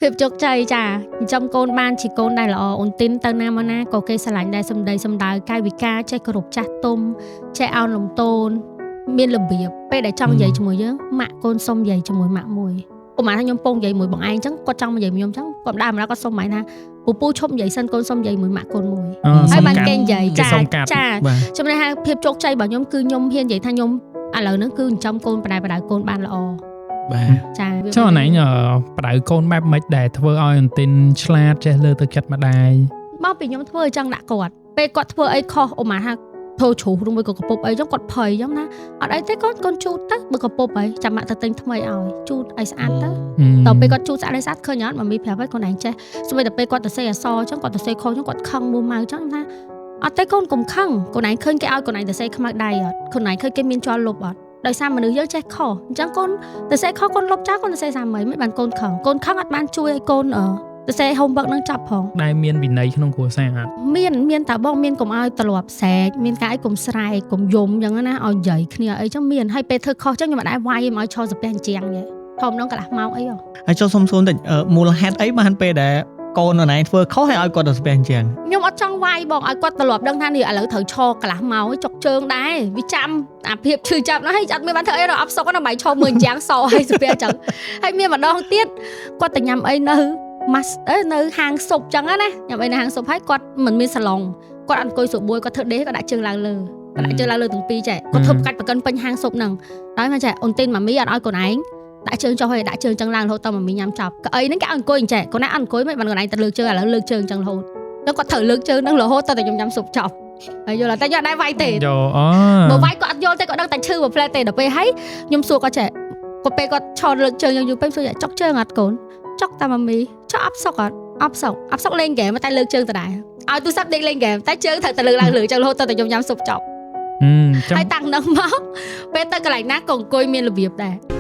ភាពជោគជ័យចាចំកូនបានជាកូនដែលល្អអូនទីនទៅណាមកណាក៏គេស្រឡាញ់ដែរសំដីសំដៅកាយវិការចេះគោរពចាស់ទុំចេះអោនលំទោនមានរបៀបពេលដែលចង់និយាយជាមួយយើងម៉ាក់កូនសុំនិយាយជាមួយម៉ាក់មួយឧមាថាខ្ញុំពងនិយាយមួយបងឯងអញ្ចឹងគាត់ចង់និយាយមួយខ្ញុំអញ្ចឹងគាត់ដើរមកគាត់សុំម៉ែថាពូឈប់និយាយសិនកូនសុំនិយាយមួយម៉ាក់កូនមួយហើយបានគេនិយាយចាចំណេះថាភាពជោគជ័យរបស់ខ្ញុំគឺខ្ញុំហ៊ាននិយាយថាខ្ញុំឥឡូវហ្នឹងគឺចិញ្ចឹមកូនបដៅកូនបានល្អបាទចាចុះណែបដៅកូនបែបម៉េចដែលធ្វើឲ្យអន្តិនឆ្លាតចេះលើទៅចិត្តម្ដាយមកពីខ្ញុំធ្វើអញ្ចឹងដាក់គាត់ពេលគាត់ធ្វើអីខុសឧមាថាធ្វើជ្រុះឬមួយក៏កពុបអីចឹងគាត់ភ័យចឹងណាអត់អីទេកូនជូតទៅបើកពុបអីចាំមកទៅទិញថ្មីឲ្យជូតឲ្យស្អាតទៅតទៅពេលគាត់ជូតស្អាតឲ្យស្អាតឃើញអត់ម៉ាមីប្រាប់ឲ្យកូនឯងចេះស្មីតែពេលគាត់ទៅសេអសចឹងគាត់ទៅសេខុសចឹងគាត់ខឹងមួម៉ៅចឹងថាអត់ទេកូនកុំខឹងកូនឯងឃើញគេឲ្យកូនឯងទៅសេខ្មៅដៃអត់កូនឯងឃើញគេមានជាប់លុបអត់ដោយសារមនុស្សយើងចេះខុសអញ្ចឹងកូនទៅសេខុសកូនលុបចោលកូនទៅសេសាមីមិនបានកូនខឹងអត់បានជួយឲ្យកូនទៅសេ homework នឹងចាប់ផងដែលមានវិន័យក្នុងគ្រួសារអត់មានតាបងមានកុំឲ្យទ្រលាប់ស្រែកមានការឲ្យកុំស្រែកកុំយំអញ្ចឹងណាឲ្យនិយាយគ្នាអីចឹងមានហើយពេលធ្វើខុសចឹងខ្ញុំអត់ដែរវាយឲ្យឈរសាពះអញ្ចឹងទេធំនឹងកន្លះម៉ោងអីហើយចុះសុំសួរតិចមូលហេតុអីបានពេលដែលកូនណែធ្វើខុសហើយឲ្យគាត់ទៅសាពះអញ្ចឹងខ្ញុំអត់ចង់វាយបងឲ្យគាត់ទ្រលាប់ដឹងថានេះឥឡូវត្រូវឈរកន្លះម៉ោងចុកជើងដែរវាចាំអាភាពឈឺចាប់នោះហើយអត់មានបានធ្វើអីរអប់សុកណាបាយឈរមើលអញ្ចឹងសឲ្យសាពះអញ្ចឹងហើយមានម្ដងទៀតគាត់ទៅញ៉ាំអីនៅម៉ាស់នៅហាងស៊ុបចឹងណាញ៉ាំអីនៅហាងស៊ុបហើយគាត់មិនមានសាឡុងគាត់អត់អង្គុយស្រួលគាត់ធ្វើដេកគាត់ដាក់ជើងឡើងលើទាំងពីរចែគាត់ធ្វើកាច់ប្រកិនពេញហាងស៊ុបហ្នឹងហើយមកចែអូនទីនម៉ាមីអត់ឲ្យកូនឯងដាក់ជើងចុះហើយដាក់ជើងចឹងឡើងរហូតដល់ម៉ាមីញ៉ាំចប់កៅអីហ្នឹងគេឲ្យអង្គុយអញ្ចឹងកូនឯងអត់អង្គុយមិនបានកូនឯងទៅលើកជើងឥឡូវលើកជើងចឹងរហូតដល់គាត់ត្រូវលើកជើងហ្នឹងរហូតដល់តែខ្ញុំញ៉ាំស៊ុបចប់ហើយយល់តែខ្ញុំអត់ដែរវាយទេបើវាយគាត់អត់យល់ទេគាត់ដឹងតែឈឺមួយផ្លែទេដល់ពេលហើយខ្ញុំសួរគាត់ចែគាត់ពេលគាត់ឈរលើកជើងយូរពេកសួរចុកជើងអត់កូនចុកតាម៉ាមីចុកអប់សុកអត់អប់សុកលេងហ្គេមតែលើកជើងដដែលឲ្យទូរស័ព្ទដេកលេងហ្គេមតែជើងត្រូវតែលើកឡើងលើចឹងរហូតដល់តែខ្ញុំញ៉ាំស៊ុបចប់ហើយតាំងហ្នឹងមកពេលទៅកន្លែងណាក៏អង្គុយមានរបៀបដែរ